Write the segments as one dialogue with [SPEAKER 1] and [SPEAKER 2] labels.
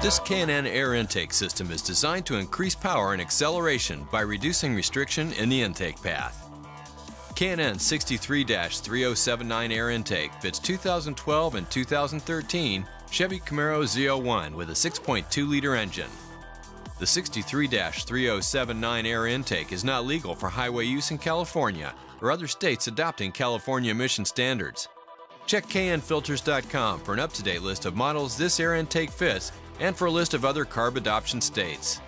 [SPEAKER 1] This K&N Air Intake system is designed to increase power and acceleration by reducing restriction in the intake path. K&N 63-3079 Air Intake fits 2012 and 2013 Chevy Camaro ZL1 with a 6.2-liter engine. The 63-3079 Air Intake is not legal for highway use in California or other states adopting California emission standards. Check knfilters.com for an up-to-date list of models this air intake fits and for a list of other CARB adoption states.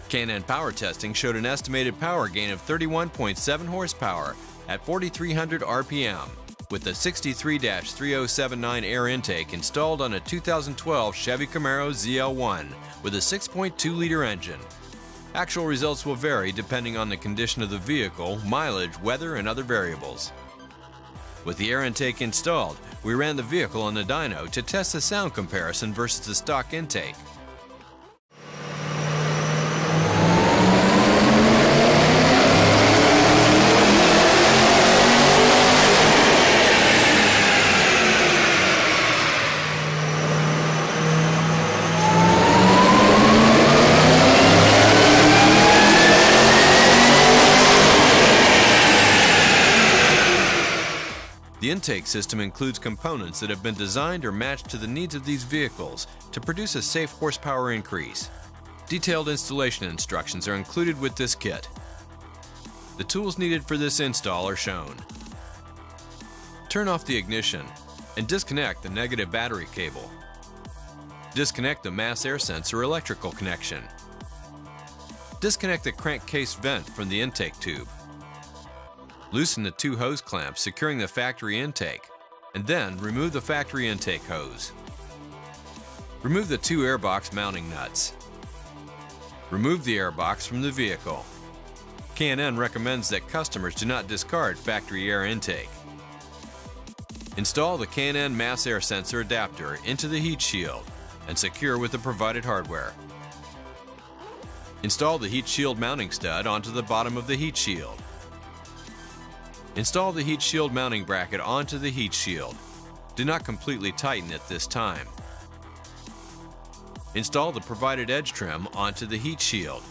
[SPEAKER 1] K&N power testing showed an estimated power gain of 31.7 horsepower at 4,300 RPM with the 63-3079 air intake installed on a 2012 Chevy Camaro ZL1 with a 6.2-liter engine. Actual results will vary depending on the condition of the vehicle, mileage, weather, and other variables. With the air intake installed, we ran the vehicle on the dyno to test the sound comparison versus the stock intake. The intake system includes components that have been designed or matched to the needs of these vehicles to produce a safe horsepower increase. Detailed installation instructions are included with this kit. The tools needed for this install are shown. Turn off the ignition and disconnect the negative battery cable. Disconnect the mass air sensor electrical connection. Disconnect the crankcase vent from the intake tube. Loosen the two hose clamps securing the factory intake, and then remove the factory intake hose. Remove the two airbox mounting nuts. Remove the airbox from the vehicle. K&N recommends that customers do not discard factory air intake. Install the K&N mass air sensor adapter into the heat shield and secure with the provided hardware. Install the heat shield mounting stud onto the bottom of the heat shield. Install the heat shield mounting bracket onto the heat shield. Do not completely tighten it this time. Install the provided edge trim onto the heat shield.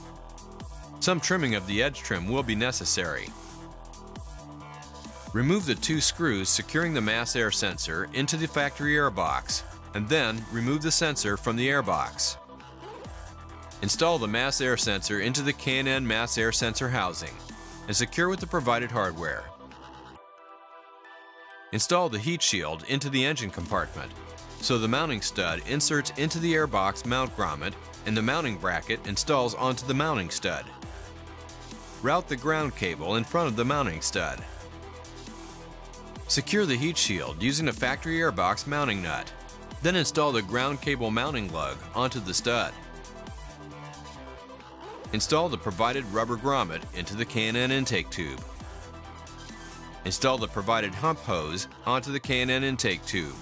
[SPEAKER 1] Some trimming of the edge trim will be necessary. Remove the two screws securing the mass air sensor into the factory air box, and then remove the sensor from the air box. Install the mass air sensor into the K&N mass air sensor housing and secure with the provided hardware. Install the heat shield into the engine compartment, so the mounting stud inserts into the airbox mount grommet and the mounting bracket installs onto the mounting stud. Route the ground cable in front of the mounting stud. Secure the heat shield using a factory airbox mounting nut. Then install the ground cable mounting lug onto the stud. Install the provided rubber grommet into the K&N intake tube. Install the provided hump hose onto the K&N intake tube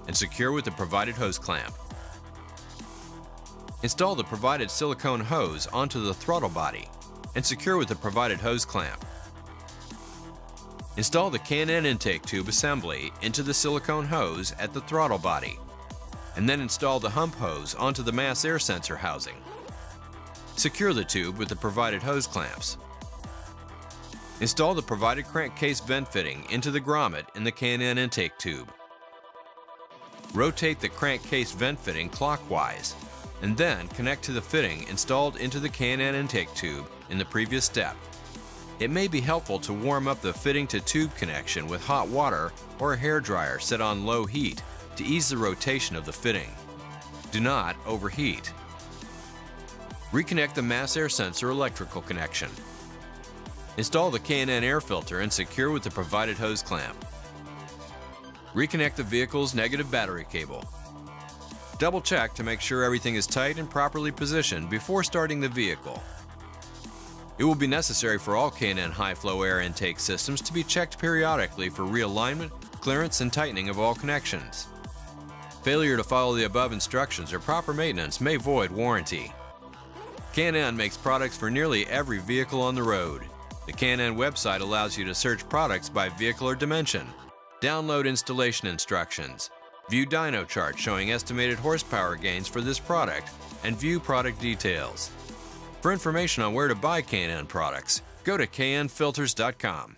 [SPEAKER 1] and secure with the provided hose clamp. Install the provided silicone hose onto the throttle body and secure with the provided hose clamp. Install the K&N intake tube assembly into the silicone hose at the throttle body and then install the hump hose onto the mass air sensor housing. Secure the tube with the provided hose clamps. Install the provided crankcase vent fitting into the grommet in the K&N intake tube. Rotate the crankcase vent fitting clockwise and then connect to the fitting installed into the K&N intake tube in the previous step. It may be helpful to warm up the fitting to tube connection with hot water or a hairdryer set on low heat to ease the rotation of the fitting. Do not overheat. Reconnect the mass air sensor electrical connection. Install the K&N air filter and secure with the provided hose clamp. Reconnect the vehicle's negative battery cable. Double check to make sure everything is tight and properly positioned before starting the vehicle. It will be necessary for all K&N high-flow air intake systems to be checked periodically for realignment, clearance, and tightening of all connections. Failure to follow the above instructions or proper maintenance may void warranty. K&N makes products for nearly every vehicle on the road. The K&N website allows you to search products by vehicle or dimension, download installation instructions, View dyno charts showing estimated horsepower gains for this product, and view product details. For information on where to buy K&N products, go to knfilters.com.